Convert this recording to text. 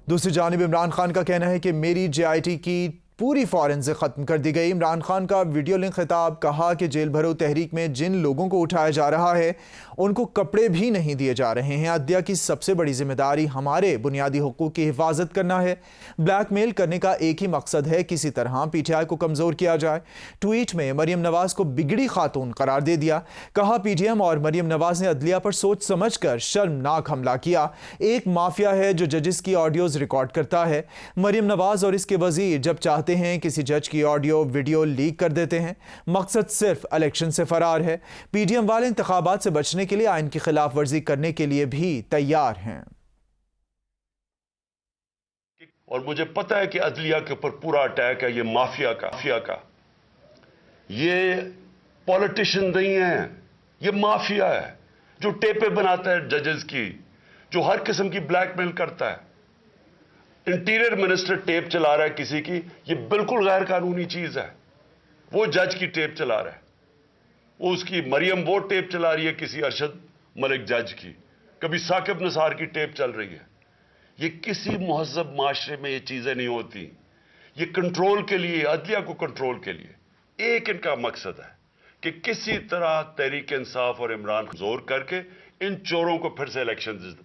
दूसरी जानिब इमरान खान का कहना है कि मेरी JIT की पूरी फॉरेंसिक खत्म कर दी गई। इमरान खान का वीडियो लिंक खिताब, कहा कि जेल भरो तहरीक में जिन लोगों को उठाया जा रहा है उनको कपड़े भी नहीं दिए जा रहे हैं। अदलिया की सबसे बड़ी जिम्मेदारी हमारे बुनियादी हुकूक की हिफाजत करना है। ब्लैकमेल करने का एक ही मकसद है, किसी तरह PTI को कमजोर किया जाए। ट्वीट में मरियम नवाज को बिगड़ी खातून करार दे दिया। कहा PTM और मरियम नवाज ने अदलिया पर सोच समझ कर शर्मनाक हमला किया। एक माफिया है जो जजेस की ऑडियोज रिकॉर्ड करता है। मरियम नवाज और इसके वजीर जब चाहते हैं किसी जज की ऑडियो वीडियो लीक कर देते हैं। मकसद सिर्फ इलेक्शन से फरार है। PTM वाले इंतखाबात से बचने के लिए आइन की खिलाफ वर्जी करने के लिए भी तैयार हैं। और मुझे पता है कि अदलिया के ऊपर पूरा अटैक है, ये माफिया का। ये पॉलिटिशियन नहीं है, ये माफिया है जो टेपें बनाता है जजेस की, जो हर किस्म की ब्लैकमेल करता है। इंटीरियर मिनिस्टर टेप चला रहा है किसी की, ये बिल्कुल गैर कानूनी चीज है। वो जज की टेप चला रहा है, वो उसकी मरियम वो टेप चला रही है किसी अरशद मलिक जज की, कभी साकिब निसार की टेप चल रही है। ये किसी मुहज़्ज़ब माशरे में ये चीजें नहीं होती। ये कंट्रोल के लिए, अदलिया को कंट्रोल के लिए एक इनका मकसद है कि किसी तरह तहरीक इंसाफ और इमरान जोर करके इन चोरों को फिर से इलेक्शन